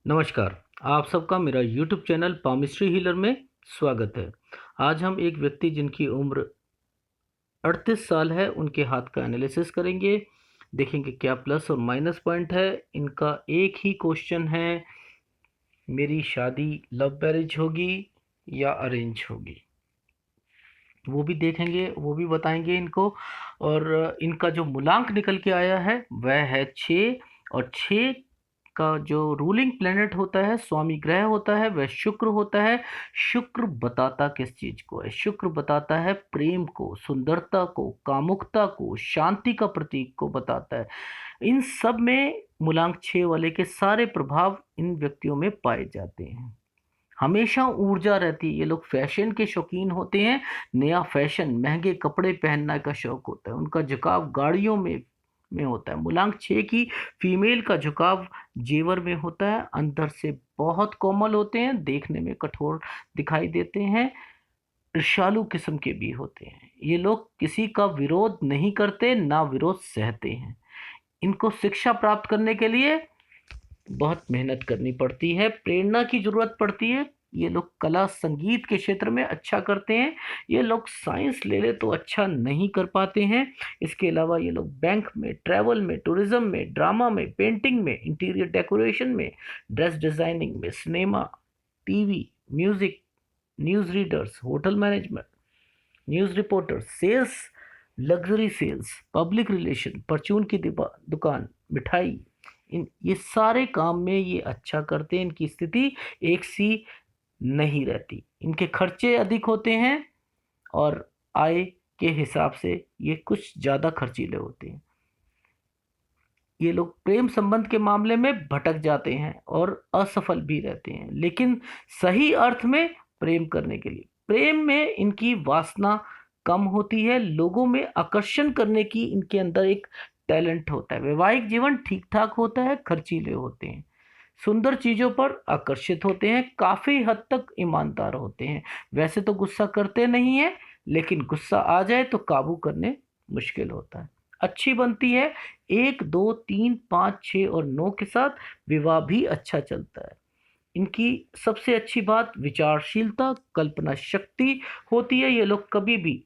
नमस्कार। आप सबका मेरा यूट्यूब चैनल पामिस्ट्री हीलर में स्वागत है। आज हम एक व्यक्ति जिनकी उम्र 38 साल है उनके हाथ का एनालिसिस करेंगे। देखेंगे क्या प्लस और माइनस पॉइंट है। इनका एक ही क्वेश्चन है, मेरी शादी लव मैरिज होगी या अरेंज होगी। वो भी देखेंगे, वो भी बताएंगे इनको। और इनका जो मूलांक निकल के आया है वह है 6। और 6 का जो रूलिंग प्लेनेट होता है, स्वामी ग्रह होता है, वह शुक्र होता है। शुक्र बताता किस चीज को है? शुक्र बताता है प्रेम को, सुंदरता को, कामुकता को, शांति का प्रतीक को बताता है। इन सब में मूलांक 6 वाले के सारे प्रभाव इन व्यक्तियों में पाए जाते हैं। हमेशा ऊर्जा रहती है। ये लोग फैशन के शौकीन होते हैं। नया फैशन, महंगे कपड़े पहनने का शौक होता है। उनका झुकाव गाड़ियों में होता है। मूलांक 6 की फीमेल का झुकाव जेवर में होता है। अंदर से बहुत कोमल होते हैं, देखने में कठोर दिखाई देते हैं। ईर्ष्यालु किस्म के भी होते हैं। ये लोग किसी का विरोध नहीं करते, ना विरोध सहते हैं। इनको शिक्षा प्राप्त करने के लिए बहुत मेहनत करनी पड़ती है, प्रेरणा की जरूरत पड़ती है। ये लोग कला संगीत के क्षेत्र में अच्छा करते हैं। ये लोग साइंस ले ले तो अच्छा नहीं कर पाते हैं। इसके अलावा ये लोग बैंक में, ट्रैवल में, टूरिज्म में, ड्रामा में, पेंटिंग में, इंटीरियर डेकोरेशन में, ड्रेस डिजाइनिंग में, cinema, TV, music, news readers, hotel management, news reporter, sales, luxury sales, public relation, परचून की दुकान, मिठाई, इन ये सारे काम में ये अच्छा करते हैं। इनकी स्थिति एक सी नहीं रहती। इनके खर्चे अधिक होते हैं और आय के हिसाब से ये कुछ ज़्यादा खर्चीले होते हैं। ये लोग प्रेम संबंध के मामले में भटक जाते हैं और असफल भी रहते हैं, लेकिन सही अर्थ में प्रेम करने के लिए, प्रेम में इनकी वासना कम होती है। लोगों में आकर्षण करने की इनके अंदर एक टैलेंट होता है। वैवाहिक जीवन ठीक ठाक होता है, खर्चीले होते हैं, सुंदर चीजों पर आकर्षित होते हैं, काफी हद तक ईमानदार होते हैं। वैसे तो गुस्सा करते नहीं है, लेकिन गुस्सा आ जाए तो काबू करने मुश्किल होता है। अच्छी बनती है। 1, 2, 3, 5, 6 और 9 के साथ विवाह भी अच्छा चलता है। इनकी सबसे अच्छी बात विचारशीलता, कल्पना शक्ति होती है। ये लोग कभी भी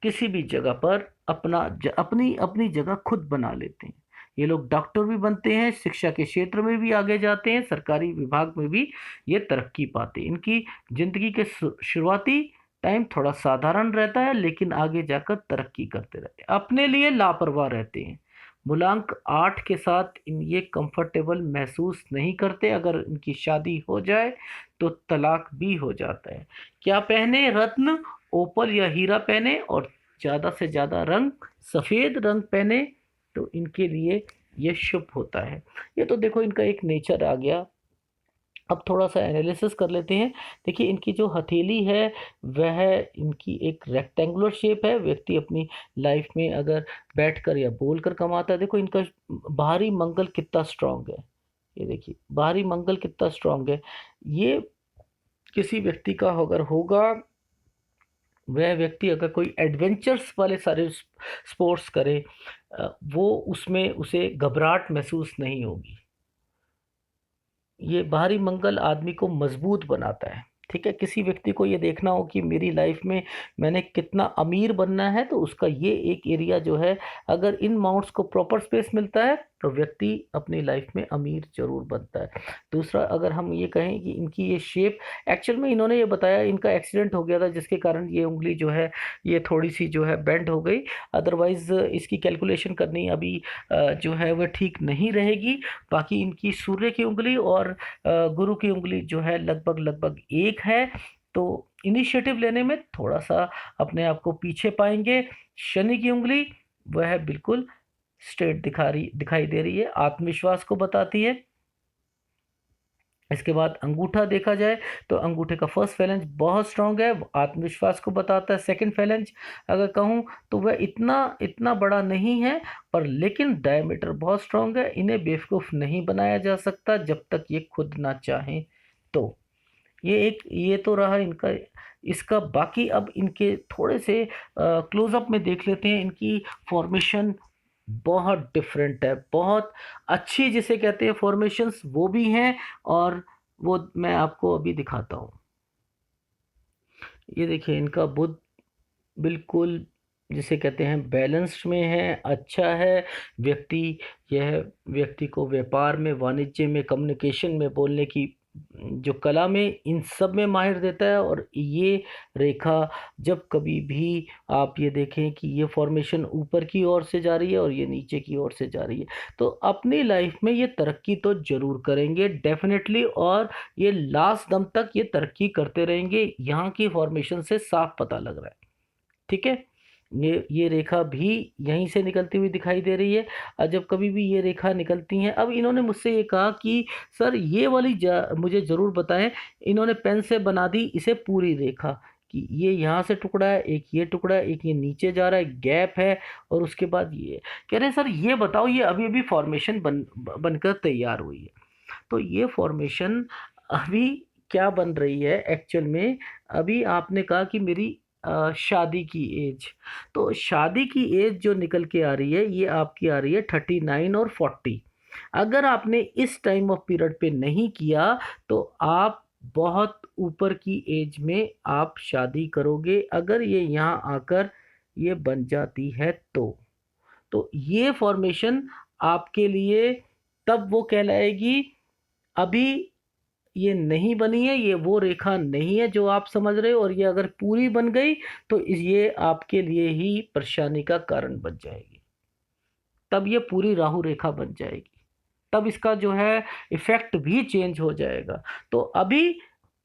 किसी भी जगह पर अपनी अपनी जगह खुद बना लेते हैं। ये लोग डॉक्टर भी बनते हैं, शिक्षा के क्षेत्र में भी आगे जाते हैं, सरकारी विभाग में भी ये तरक्की पाते हैं। इनकी जिंदगी के शुरुआती टाइम थोड़ा साधारण रहता है, लेकिन आगे जाकर तरक्की करते रहते हैं। अपने लिए लापरवाह रहते हैं। मूलांक 8 के साथ ये कंफर्टेबल महसूस नहीं करते। अगर इनकी शादी हो जाए तो तलाक भी हो जाता है। क्या पहने? रत्न, ओपल या हीरा पहने, और ज़्यादा से ज़्यादा रंग, सफ़ेद रंग पहने तो इनके लिए ये शुभ होता है। ये तो देखो इनका एक नेचर आ गया। अब थोड़ा सा एनालिसिस कर लेते हैं। देखिए इनकी जो हथेली है वह इनकी एक रेक्टेंगुलर शेप है। व्यक्ति अपनी लाइफ में अगर बैठकर या बोलकर कमाता है। देखो इनका बाहरी मंगल कितना स्ट्रांग है। ये देखिए बाहरी मंगल कितना स्ट्रांग है। ये किसी व्यक्ति का अगर होगा, वह व्यक्ति अगर कोई एडवेंचर्स वाले सारे स्पोर्ट्स करे, वो उसमें उसे घबराहट महसूस नहीं होगी। ये बाहरी मंगल आदमी को मजबूत बनाता है। ठीक है, किसी व्यक्ति को ये देखना हो कि मेरी लाइफ में मैंने कितना अमीर बनना है, तो उसका ये एक एरिया जो है, अगर इन माउंट्स को प्रॉपर स्पेस मिलता है तो व्यक्ति अपनी लाइफ में अमीर जरूर बनता है। दूसरा, अगर हम ये कहें कि इनकी ये शेप, एक्चुअल में इन्होंने ये बताया इनका एक्सीडेंट हो गया था जिसके कारण ये उंगली जो है ये थोड़ी सी जो है बेंड हो गई। अदरवाइज इसकी कैलकुलेशन करनी अभी जो है वह ठीक नहीं रहेगी। बाकी इनकी सूर्य की उंगली और गुरु की उंगली जो है लगभग लगभग एक है। तो इनिशिएटिव लेने में थोड़ा सा अपने आप को पीछे पाएंगे। शनि की उंगली वह बिल्कुल स्ट्रेट दिखाई दे रही है, आत्मविश्वास को बताती है। इसके बाद अंगूठा देखा जाए तो अंगूठे का फर्स्ट फैलेंज बहुत स्ट्रांग है, आत्मविश्वास को बताता है। सेकंड फैलेंज अगर कहूँ तो वह इतना इतना बड़ा नहीं है, पर लेकिन डायमीटर बहुत स्ट्रांग है। इन्हें बेवकूफ़ नहीं बनाया जा सकता जब तक ये खुद ना चाहें। तो ये तो रहा इनका इसका। बाकी अब इनके थोड़े से क्लोजअप में देख लेते हैं इनकी फॉर्मेशन बहुत डिफरेंट है, बहुत अच्छी जिसे कहते हैं फॉर्मेशंस वो भी हैं, और वो मैं आपको अभी दिखाता हूँ। ये देखिए इनका बुध बिल्कुल जिसे कहते हैं बैलेंस्ड में है, अच्छा है व्यक्ति। यह व्यक्ति को व्यापार में, वाणिज्य में, कम्युनिकेशन में, बोलने की जो कला में, इन सब में माहिर देता है। और ये रेखा जब कभी भी आप ये देखें कि ये फॉर्मेशन ऊपर की ओर से जा रही है और ये नीचे की ओर से जा रही है, तो अपनी लाइफ में ये तरक्की तो जरूर करेंगे डेफिनेटली, और ये लास्ट दम तक ये तरक्की करते रहेंगे, यहाँ की फॉर्मेशन से साफ पता लग रहा है। ठीक है, ये रेखा भी यहीं से निकलती हुई दिखाई दे रही है। और जब कभी भी ये रेखा निकलती हैं, अब इन्होंने मुझसे ये कहा कि सर ये वाली मुझे ज़रूर बताएं। इन्होंने पेन से बना दी इसे पूरी रेखा, कि ये यहाँ से टुकड़ा है, एक ये टुकड़ा है, एक ये नीचे जा रहा है, गैप है, और उसके बाद ये कह रहे हैं सर ये बताओ ये अभी अभी फॉर्मेशन बनकर तैयार हुई है। तो ये फॉर्मेशन अभी क्या बन रही है एक्चुअल में। अभी आपने कहा कि मेरी शादी की एज, तो शादी की एज जो निकल के आ रही है ये आपकी आ रही है 39 और 40। अगर आपने इस टाइम ऑफ पीरियड पे नहीं किया तो आप बहुत ऊपर की एज में आप शादी करोगे, अगर ये यहाँ आकर ये बन जाती है तो ये फॉर्मेशन आपके लिए तब वो कहलाएगी। अभी ये नहीं बनी है, ये वो रेखा नहीं है जो आप समझ रहे हो, और ये अगर पूरी बन गई तो ये आपके लिए ही परेशानी का कारण बन जाएगी। तब ये पूरी राहु रेखा बन जाएगी, तब इसका जो है इफेक्ट भी चेंज हो जाएगा। तो अभी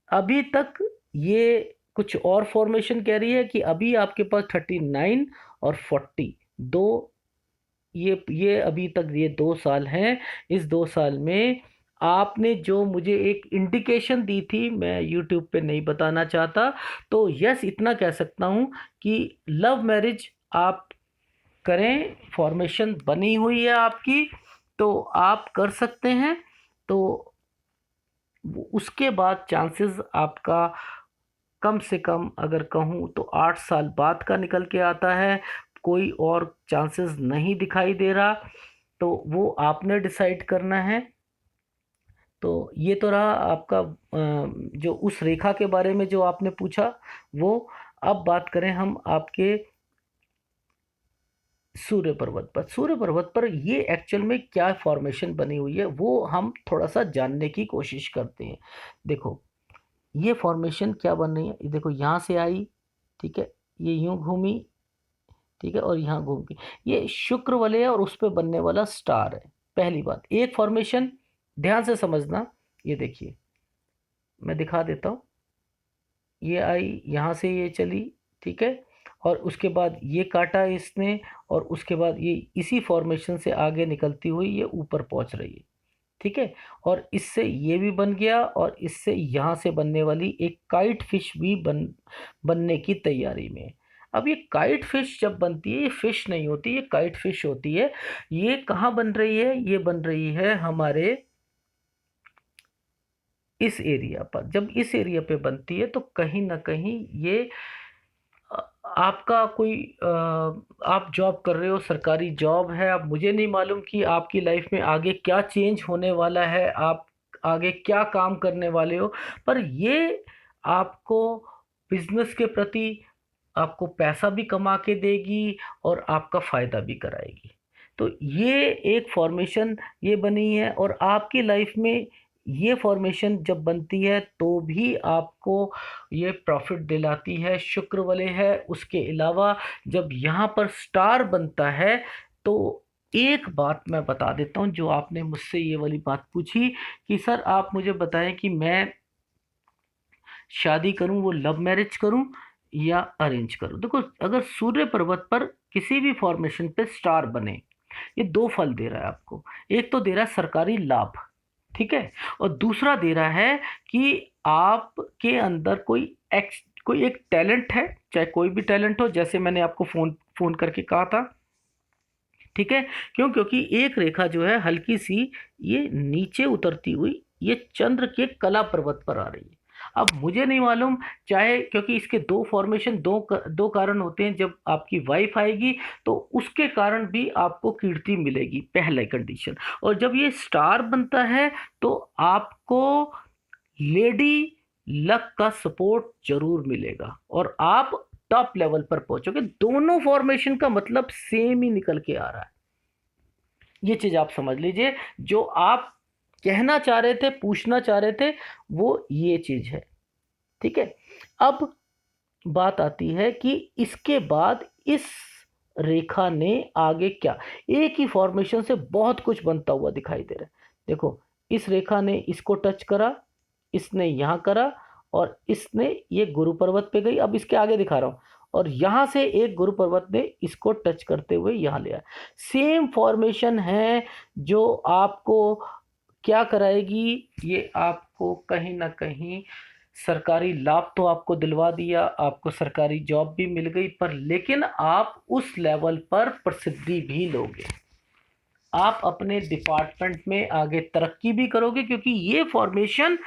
अभी तक ये कुछ और फॉर्मेशन कह रही है कि अभी आपके पास 39 और 40 दो, ये अभी तक ये 2 साल हैं। इस 2 साल में आपने जो मुझे एक इंडिकेशन दी थी, मैं यूट्यूब पे नहीं बताना चाहता, तो यस इतना कह सकता हूँ कि लव मैरिज आप करें, फॉर्मेशन बनी हुई है आपकी, तो आप कर सकते हैं। तो उसके बाद चांसेस आपका कम से कम अगर कहूँ तो 8 साल बाद का निकल के आता है, कोई और चांसेस नहीं दिखाई दे रहा। तो वो आपने डिसाइड करना है। तो ये तो रहा आपका जो उस रेखा के बारे में जो आपने पूछा वो। अब बात करें हम आपके सूर्य पर्वत पर। सूर्य पर्वत पर ये एक्चुअल में क्या फॉर्मेशन बनी हुई है वो हम थोड़ा सा जानने की कोशिश करते हैं। देखो ये फॉर्मेशन क्या बन रही है, ये देखो यहाँ से आई, ठीक है, ये यूं घूमी, ठीक है, और यहाँ घूम के ये शुक्र वलय है और उस पर बनने वाला स्टार है। पहली बात, एक फॉर्मेशन ध्यान से समझना, ये देखिए मैं दिखा देता हूँ। ये आई यहाँ से ये चली, ठीक है, और उसके बाद ये काटा इसने, और उसके बाद ये इसी फॉर्मेशन से आगे निकलती हुई ये ऊपर पहुँच रही है, ठीक है। और इससे ये भी बन गया, और इससे यहाँ से बनने वाली एक काइट फिश भी बनने की तैयारी में है। अब ये काइट फिश जब बनती है, ये फिश नहीं होती, ये काइट फिश होती है। ये कहाँ बन रही है, ये बन रही है हमारे इस एरिया पर। जब इस एरिया पे बनती है तो कहीं ना कहीं ये आपका कोई आप जॉब कर रहे हो, सरकारी जॉब है, अब मुझे नहीं मालूम कि आपकी लाइफ में आगे क्या चेंज होने वाला है, आप आगे क्या काम करने वाले हो, पर ये आपको बिजनेस के प्रति आपको पैसा भी कमा के देगी और आपका फायदा भी कराएगी। तो ये एक फॉर्मेशन ये बनी है, और आपकी लाइफ में ये फॉर्मेशन जब बनती है तो भी आपको ये प्रॉफिट दिलाती है, शुक्र वाले है। उसके अलावा जब यहाँ पर स्टार बनता है तो एक बात मैं बता देता हूँ, जो आपने मुझसे ये वाली बात पूछी कि सर आप मुझे बताएं कि मैं शादी करूं, वो लव मैरिज करूं या अरेंज करूं। देखो अगर सूर्य पर्वत पर किसी भी फॉर्मेशन पे स्टार बने, ये दो फल दे रहा है आपको। एक तो दे रहा है सरकारी लाभ, ठीक है, और दूसरा दे रहा है कि आपके अंदर कोई एक टैलेंट है, चाहे कोई भी टैलेंट हो, जैसे मैंने आपको फोन फोन करके कहा था, ठीक है। क्योंकि एक रेखा जो है हल्की सी ये नीचे उतरती हुई ये चंद्र के कला पर्वत पर आ रही है। अब मुझे नहीं मालूम, चाहे, क्योंकि इसके दो फॉर्मेशन, दो कारण होते हैं। जब आपकी वाइफ आएगी तो उसके कारण भी आपको कीर्ति मिलेगी, पहला कंडीशन। और जब ये स्टार बनता है तो आपको लेडी लक का सपोर्ट जरूर मिलेगा और आप टॉप लेवल पर पहुंचोगे। दोनों फॉर्मेशन का मतलब सेम ही निकल के आ रहा है। ये चीज आप समझ लीजिए, जो आप कहना चाह रहे थे, पूछना चाह रहे थे, वो ये चीज है। ठीक है। अब बात आती है कि इसके बाद इस रेखा ने आगे क्या, एक ही फॉर्मेशन से बहुत कुछ बनता हुआ दिखाई दे रहा है। देखो, इस रेखा ने इसको टच करा, इसने यहां करा, और इसने ये गुरु पर्वत पे गई। अब इसके आगे दिखा रहा हूं, और यहां से एक गुरु पर्वत ने इसको टच करते हुए यहां ले आया। सेम फॉर्मेशन है जो आपको क्या कराएगी, ये आपको कहीं ना कहीं सरकारी लाभ तो आपको दिलवा दिया, आपको सरकारी जॉब भी मिल गई, पर लेकिन आप उस लेवल पर प्रसिद्धि भी लोगे, आप अपने डिपार्टमेंट में आगे तरक्की भी करोगे, क्योंकि ये फॉर्मेशन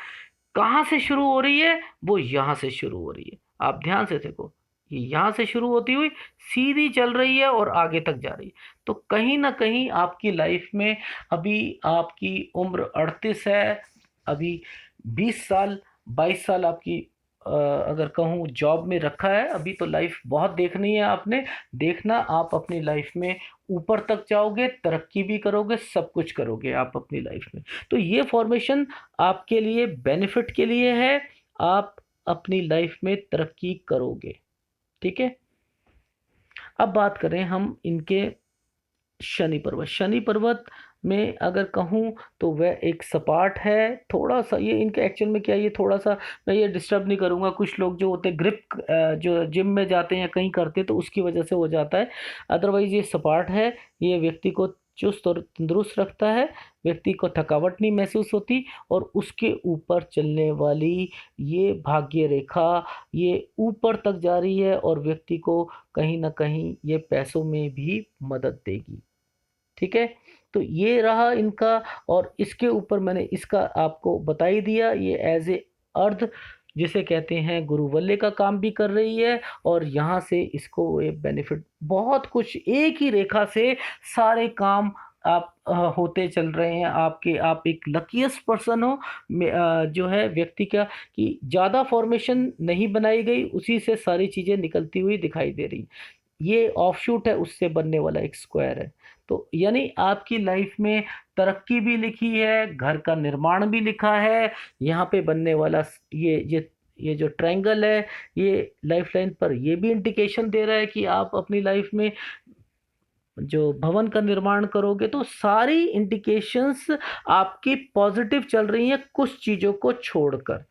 कहाँ से शुरू हो रही है, वो यहाँ से शुरू हो रही है। आप ध्यान से देखो, ये यहाँ से शुरू होती हुई सीधी चल रही है और आगे तक जा रही है। तो कहीं ना कहीं आपकी लाइफ में, अभी आपकी उम्र 38 है, अभी 20 साल 22 साल आपकी अगर कहूँ जॉब में रखा है, अभी तो लाइफ बहुत देखनी है आपने। देखना, आप अपनी लाइफ में ऊपर तक जाओगे, तरक्की भी करोगे, सब कुछ करोगे आप अपनी लाइफ में। तो ये फॉर्मेशन आपके लिए बेनिफिट के लिए है, आप अपनी लाइफ में तरक्की करोगे। ठीक है। अब बात करें हम इनके शनि पर्वत। शनि पर्वत में अगर कहूँ तो वह एक सपाट है। थोड़ा सा ये इनके एक्चुअल में क्या है, ये थोड़ा सा, मैं ये डिस्टर्ब नहीं करूँगा, कुछ लोग जो होते हैं ग्रिप, जो जिम में जाते हैं या कहीं करते हैं तो उसकी वजह से हो जाता है। अदरवाइज ये सपाट है, ये व्यक्ति को चुस्त और तंदुरुस्त रखता है, व्यक्ति को थकावट नहीं महसूस होती। और उसके ऊपर चलने वाली ये भाग्य रेखा, ये ऊपर तक जा रही है और व्यक्ति को कहीं ना कहीं ये पैसों में भी मदद देगी। ठीक है। तो ये रहा इनका, और इसके ऊपर मैंने इसका आपको बता ही दिया, ये एज ए अर्थ जिसे कहते हैं गुरुवल्ले का काम भी कर रही है, और यहाँ से इसको ये बेनिफिट, बहुत कुछ एक ही रेखा से सारे काम आप होते चल रहे हैं आपके। आप एक लकीस्ट पर्सन हो, जो है व्यक्ति का, कि ज़्यादा फॉर्मेशन नहीं बनाई गई, उसी से सारी चीज़ें निकलती हुई दिखाई दे रही। ये ऑफशूट है, उससे बनने वाला एक स्क्वायर है। तो यानी आपकी लाइफ में तरक्की भी लिखी है, घर का निर्माण भी लिखा है, यहाँ पे बनने वाला ये जो ट्रायंगल है, ये लाइफ लाइन पर ये भी इंडिकेशन दे रहा है कि आप अपनी लाइफ में जो भवन का निर्माण करोगे। तो सारी इंडिकेशंस आपकी पॉजिटिव चल रही हैं, कुछ चीज़ों को छोड़कर।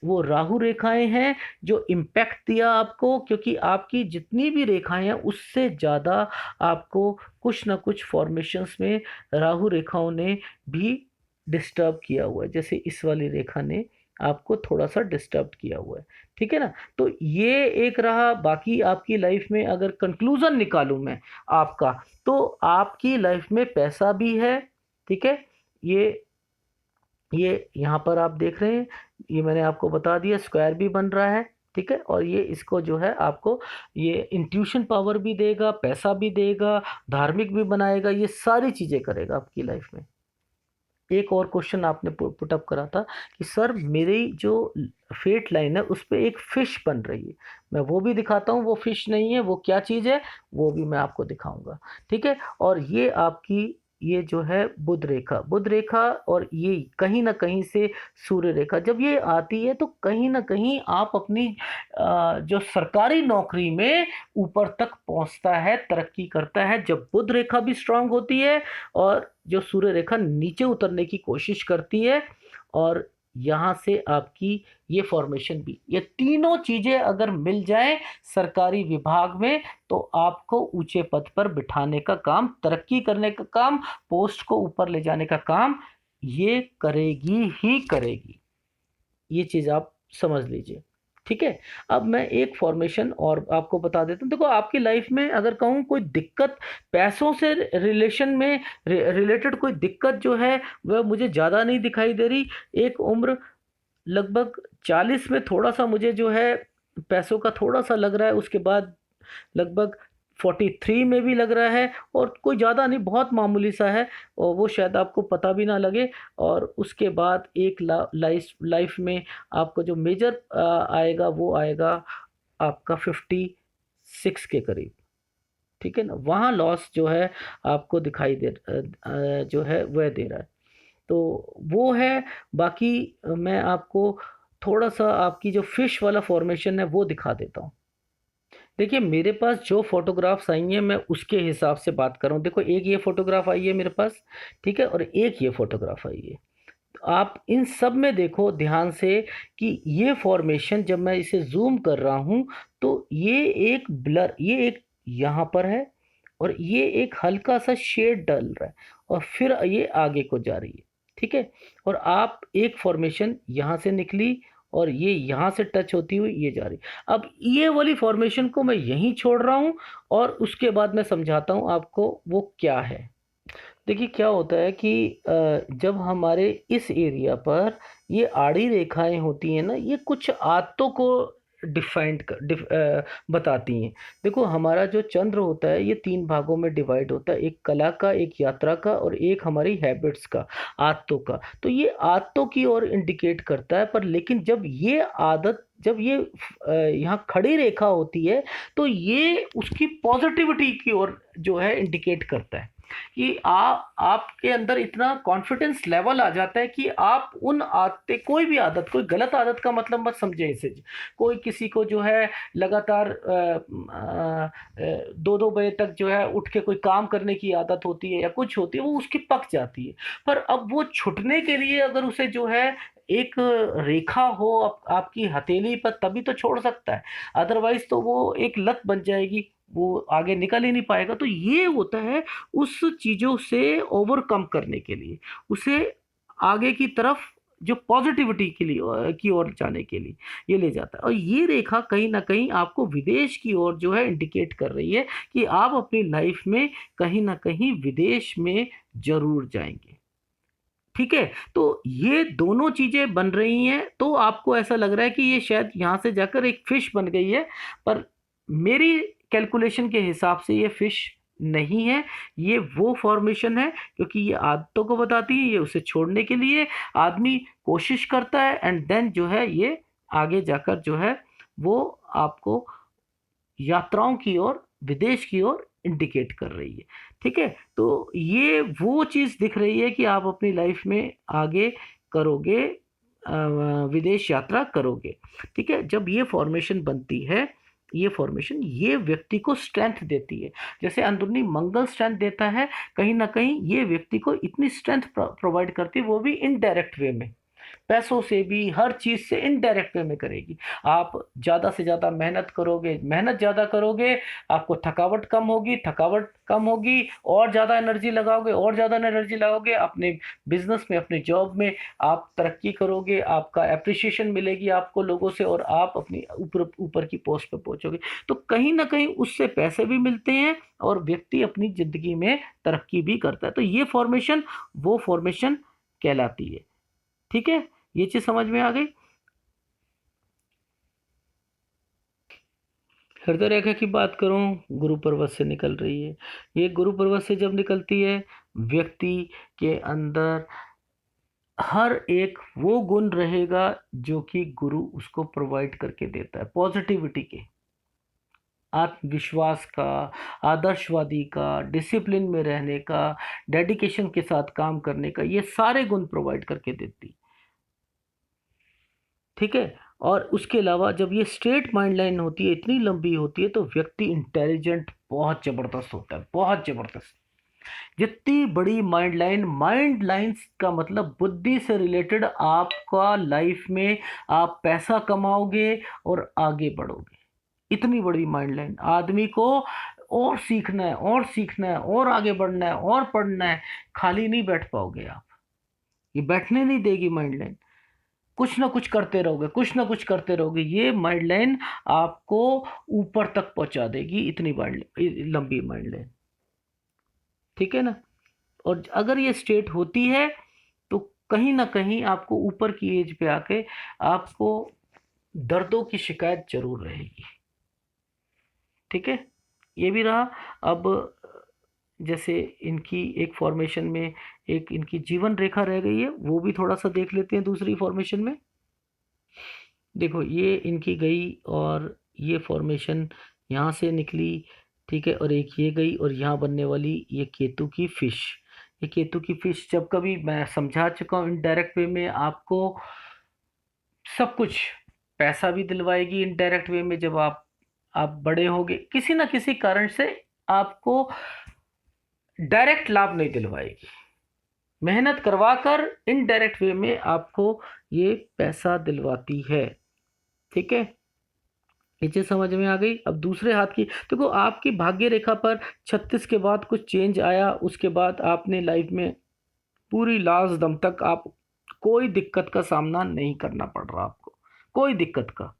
वो राहु रेखाएं हैं जो इम्पैक्ट दिया आपको, क्योंकि आपकी जितनी भी रेखाएं हैं उससे ज़्यादा आपको कुछ ना कुछ फॉर्मेशंस में राहु रेखाओं ने भी डिस्टर्ब किया हुआ है। जैसे इस वाली रेखा ने आपको थोड़ा सा डिस्टर्ब किया हुआ है। ठीक है ना। तो ये एक रहा। बाकी आपकी लाइफ में अगर कंक्लूजन निकालूं मैं आपका, तो आपकी लाइफ में पैसा भी है। ठीक है। ये ये यहाँ पर आप देख रहे हैं, ये मैंने आपको बता दिया, स्क्वायर भी बन रहा है। ठीक है। और ये इसको जो है आपको ये इंट्यूशन पावर भी देगा, पैसा भी देगा, धार्मिक भी बनाएगा, ये सारी चीज़ें करेगा आपकी लाइफ में। एक और क्वेश्चन आपने पुटअप करा था कि सर मेरी जो फेट लाइन है उस पर एक फिश बन रही है। मैं वो भी दिखाता हूँ, वो फिश नहीं है, वो क्या चीज़ है वो भी मैं आपको दिखाऊंगा। ठीक है। और ये आपकी, ये जो है बुध रेखा, बुध रेखा, और ये कहीं ना कहीं से सूर्य रेखा जब ये आती है तो कहीं ना कहीं आप अपनी जो सरकारी नौकरी में ऊपर तक पहुंचता है, तरक्की करता है, जब बुध रेखा भी स्ट्रांग होती है और जो सूर्य रेखा नीचे उतरने की कोशिश करती है, और यहाँ से आपकी ये फॉर्मेशन भी, ये तीनों चीजें अगर मिल जाएं सरकारी विभाग में, तो आपको ऊंचे पद पर बिठाने का काम, तरक्की करने का काम, पोस्ट को ऊपर ले जाने का काम ये करेगी ही करेगी। ये चीज आप समझ लीजिए। ठीक है। अब मैं एक फॉर्मेशन और आपको बता देता हूँ। देखो, आपकी लाइफ में अगर कहूँ कोई दिक्कत, पैसों से रिलेशन में रिलेटेड कोई दिक्कत जो है वह मुझे ज़्यादा नहीं दिखाई दे रही। एक उम्र लगभग 40 में थोड़ा सा मुझे जो है पैसों का थोड़ा सा लग रहा है, उसके बाद लगभग 43 में भी लग रहा है, और कोई ज़्यादा नहीं, बहुत मामूली सा है, और वो शायद आपको पता भी ना लगे। और उसके बाद एक लाइफ लाइफ में आपको जो मेजर आएगा वो आएगा आपका 56 के करीब। ठीक है ना, वहाँ लॉस जो है आपको दिखाई जो है वह दे रहा है। तो वो है। बाकी मैं आपको थोड़ा सा आपकी जो फिश वाला फॉर्मेशन है वो दिखा देता हूँ। देखिए मेरे पास जो फोटोग्राफ्स आई हैं मैं उसके हिसाब से बात कर रहा हूँ। देखो एक ये फोटोग्राफ आई है मेरे पास, ठीक है, और एक ये फोटोग्राफ आई है। तो आप इन सब में देखो ध्यान से कि ये फॉर्मेशन जब मैं इसे जूम कर रहा हूँ तो ये एक ब्लर, ये एक यहाँ पर है, और ये एक हल्का सा शेड डल रहा है, और फिर ये आगे को जा रही है। ठीक है, और आप एक फॉर्मेशन यहाँ से निकली और ये यहाँ से टच होती हुई ये जा रही। अब ये वाली फॉर्मेशन को मैं यहीं छोड़ रहा हूँ, और उसके बाद मैं समझाता हूँ आपको वो क्या है। देखिए क्या होता है कि जब हमारे इस एरिया पर ये आड़ी रेखाएं होती हैं ना, ये कुछ आदतों को बताती हैं। देखो हमारा जो चंद्र होता है ये 3 भागों में डिवाइड होता है, एक कला का, एक यात्रा का, और एक हमारी हैबिट्स का, आदतों का। तो ये आदतों की ओर इंडिकेट करता है, पर लेकिन जब ये आदत, जब ये यहाँ खड़ी रेखा होती है तो ये उसकी पॉजिटिविटी की ओर जो है इंडिकेट करता है कि आपके अंदर इतना कॉन्फिडेंस लेवल आ जाता है कि आप उन आदतें, कोई भी आदत, कोई गलत आदत का मतलब मत समझे इसे। कोई किसी को जो है लगातार 2-2 बजे तक जो है उठ के कोई काम करने की आदत होती है या कुछ होती है, वो उसकी पक जाती है। पर अब वो छुटने के लिए अगर उसे जो है एक रेखा हो आपकी हथेली पर, तभी तो छोड़ सकता है, अदरवाइज तो वो एक लत बन जाएगी, वो आगे निकल ही नहीं पाएगा। तो ये होता है उस चीज़ों से ओवरकम करने के लिए, उसे आगे की तरफ जो पॉजिटिविटी के लिए की ओर जाने के लिए ये ले जाता है। और ये रेखा कहीं ना कहीं आपको विदेश की ओर जो है इंडिकेट कर रही है कि आप अपनी लाइफ में कहीं ना कहीं विदेश में जरूर जाएंगे। ठीक है, तो ये दोनों चीजें बन रही हैं, तो आपको ऐसा लग रहा है कि ये शायद यहां से जाकर एक फिश बन गई है, पर मेरी कैलकुलेशन के हिसाब से ये फिश नहीं है। ये वो फॉर्मेशन है, क्योंकि ये आदतों को बताती है, ये उसे छोड़ने के लिए आदमी कोशिश करता है, एंड देन जो है ये आगे जाकर जो है वो आपको यात्राओं की ओर, विदेश की ओर इंडिकेट कर रही है। ठीक है, तो ये वो चीज़ दिख रही है कि आप अपनी लाइफ में आगे करोगे, विदेश यात्रा करोगे। ठीक है, जब ये फॉर्मेशन बनती है, ये फॉर्मेशन ये व्यक्ति को स्ट्रेंथ देती है, जैसे अंदरूनी मंगल स्ट्रेंथ देता है, कहीं ना कहीं ये व्यक्ति को इतनी स्ट्रेंथ प्रोवाइड करती है, वो भी इनडायरेक्ट वे में, पैसों से भी, हर चीज़ से इनडायरेक्ट वे में करेगी। आप ज़्यादा से ज़्यादा मेहनत करोगे, मेहनत ज़्यादा करोगे, आपको थकावट कम होगी, थकावट कम होगी, और ज़्यादा एनर्जी लगाओगे, और ज़्यादा एनर्जी लगाओगे अपने बिजनेस में, अपने जॉब में, आप तरक्की करोगे, आपका अप्रिसिएशन मिलेगी आपको लोगों से, और आप अपनी ऊपर ऊपर की पोस्ट पे पहुंचोगे। तो कहीं ना कहीं उससे पैसे भी मिलते हैं, और व्यक्ति अपनी ज़िंदगी में तरक्की भी करता है। तो ये फॉर्मेशन वो फॉर्मेशन कहलाती है। ठीक है, ये चीज समझ में आ गई। हृदय रेखा की बात करूं, गुरु पर्वत से निकल रही है। ये गुरु पर्वत से जब निकलती है, व्यक्ति के अंदर हर एक वो गुण रहेगा जो कि गुरु उसको प्रोवाइड करके देता है, पॉजिटिविटी के, आत्मविश्वास का, आदर्शवादी का, डिसिप्लिन में रहने का, डेडिकेशन के साथ काम करने का, ये सारे गुण प्रोवाइड करके देती। ठीक है, और उसके अलावा जब ये स्ट्रेट माइंड लाइन होती है, इतनी लंबी होती है, तो व्यक्ति इंटेलिजेंट बहुत जबरदस्त होता है, बहुत जबरदस्त। जितनी बड़ी माइंड लाइन, माइंड लाइंस का मतलब बुद्धि से रिलेटेड आपका लाइफ में आप पैसा कमाओगे और आगे बढ़ोगे। इतनी बड़ी माइंड लाइन आदमी को और सीखना है, और सीखना है, और आगे बढ़ना है, और पढ़ना है, खाली नहीं बैठ पाओगे आप, ये बैठने नहीं देगी माइंड लाइन। कुछ ना कुछ करते रहोगे, कुछ ना कुछ करते रहोगे, ये माइंड लाइन आपको ऊपर तक पहुंचा देगी, इतनी लंबी माइंड लाइन। ठीक है ना, और अगर ये स्टेट होती है तो कहीं ना कहीं आपको ऊपर की एज पे आके आपको दर्दों की शिकायत जरूर रहेगी। ठीक है, ये भी रहा। अब जैसे इनकी एक फॉर्मेशन में एक इनकी जीवन रेखा रह गई है, वो भी थोड़ा सा देख लेते हैं दूसरी फॉर्मेशन में। देखो ये इनकी गई और ये फॉर्मेशन यहाँ से निकली, ठीक है, और एक ये गई और यहाँ बनने वाली ये केतु की फिश। ये केतु की फिश जब कभी मैं समझा चुका हूँ इनडायरेक्ट वे में आपको, सब कुछ पैसा भी दिलवाएगी इनडायरेक्ट वे में। जब आप बड़े होगे किसी ना किसी कारण से आपको डायरेक्ट लाभ नहीं दिलवाएगी, मेहनत करवा कर इनडायरेक्ट वे में आपको ये पैसा दिलवाती है। ठीक है, ये चीज समझ में आ गई। अब दूसरे हाथ की देखो, आपकी भाग्य रेखा पर 36 के बाद कुछ चेंज आया, उसके बाद आपने लाइफ में पूरी लास्ट दम तक आप कोई दिक्कत का सामना नहीं करना पड़ रहा आपको, कोई दिक्कत का।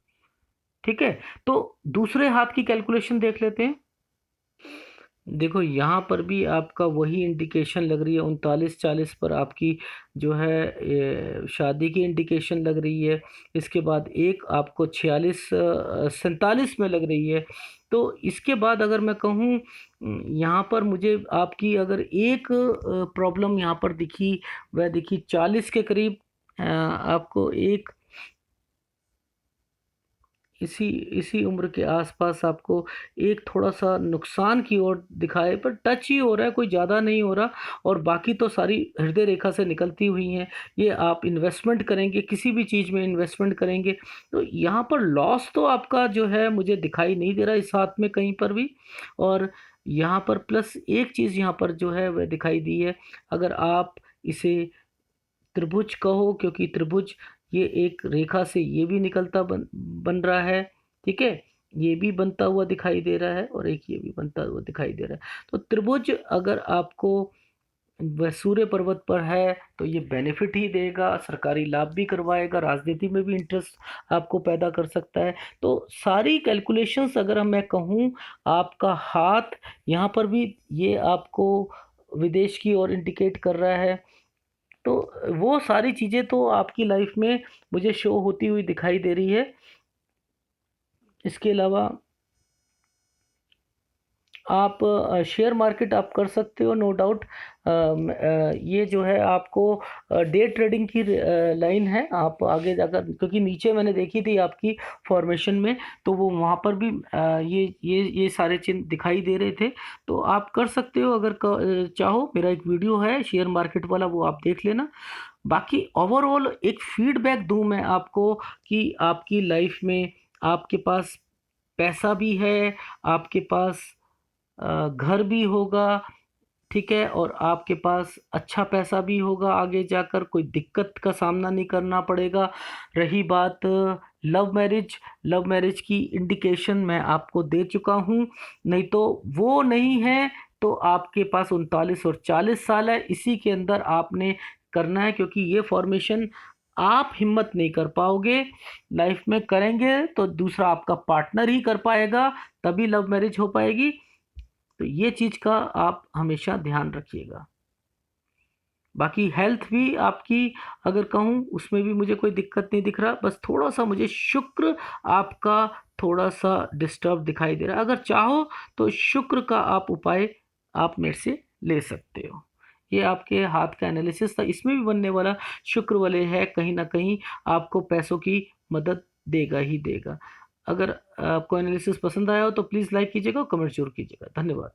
ठीक है, तो दूसरे हाथ की कैलकुलेशन देख लेते हैं। देखो यहाँ पर भी आपका वही इंडिकेशन लग रही है, 39-40 पर आपकी जो है शादी की इंडिकेशन लग रही है। इसके बाद एक आपको 46-47 में लग रही है। तो इसके बाद अगर मैं कहूँ यहाँ पर मुझे आपकी अगर एक प्रॉब्लम यहाँ पर दिखी, वह दिखी 40 के करीब। आपको एक इसी इसी उम्र के आसपास आपको एक थोड़ा सा नुकसान की ओर दिखाए, पर टच ही हो रहा है, कोई ज़्यादा नहीं हो रहा। और बाकी तो सारी हृदय रेखा से निकलती हुई हैं। ये आप इन्वेस्टमेंट करेंगे, किसी भी चीज़ में इन्वेस्टमेंट करेंगे तो यहाँ पर लॉस तो आपका जो है मुझे दिखाई नहीं दे रहा इस हाथ में कहीं पर भी। और यहाँ पर प्लस एक चीज़ यहाँ पर जो है वह दिखाई दी है, अगर आप इसे त्रिभुज कहो, क्योंकि त्रिभुज ये एक रेखा से ये भी निकलता बन रहा है। ठीक है, ये भी बनता हुआ दिखाई दे रहा है और एक ये भी बनता हुआ दिखाई दे रहा है। तो त्रिभुज अगर आपको वह सूर्य पर्वत पर है तो ये बेनिफिट ही देगा, सरकारी लाभ भी करवाएगा, राजनीति में भी इंटरेस्ट आपको पैदा कर सकता है। तो सारी कैलकुलेशंस अगर मैं कहूँ, आपका हाथ यहाँ पर भी ये आपको विदेश की ओर इंडिकेट कर रहा है। तो वो सारी चीज़ें तो आपकी लाइफ में मुझे शो होती हुई दिखाई दे रही है। इसके अलावा आप शेयर मार्केट आप कर सकते हो, नो डाउट। ये जो है आपको डे ट्रेडिंग की लाइन है, आप आगे जाकर, क्योंकि नीचे मैंने देखी थी आपकी फॉर्मेशन में तो वो वहाँ पर भी ये सारे चिन्ह दिखाई दे रहे थे। तो आप कर सकते हो अगर चाहो। मेरा एक वीडियो है शेयर मार्केट वाला, वो आप देख लेना। बाकी ओवरऑल एक फीडबैक दूं मैं आपको कि आपकी लाइफ में आपके पास पैसा भी है, आपके पास घर भी होगा, ठीक है, और आपके पास अच्छा पैसा भी होगा, आगे जाकर कोई दिक्कत का सामना नहीं करना पड़ेगा। रही बात लव मैरिज, लव मैरिज की इंडिकेशन मैं आपको दे चुका हूँ, नहीं तो वो नहीं है तो आपके पास 39 और 40 साल है, इसी के अंदर आपने करना है। क्योंकि ये फॉर्मेशन आप हिम्मत नहीं कर पाओगे लाइफ में, करेंगे तो दूसरा आपका पार्टनर ही कर पाएगा, तभी लव मैरिज हो पाएगी। तो ये चीज़ का आप हमेशा ध्यान रखिएगा। बाकी हेल्थ भी आपकी अगर कहूँ उसमें भी मुझे कोई दिक्कत नहीं दिख रहा, बस थोड़ा सा मुझे शुक्र आपका थोड़ा सा डिस्टर्ब दिखाई दे रहा है। अगर चाहो तो शुक्र का आप उपाय आप मेरे से ले सकते हो। ये आपके हाथ का एनालिसिस था, इसमें भी बनने वाला शुक्र वाले है, कहीं ना कहीं आपको पैसों की मदद देगा ही देगा। अगर आपको एनालिसिस पसंद आया हो तो प्लीज़ लाइक कीजिएगा और कमेंट जरूर कीजिएगा। धन्यवाद।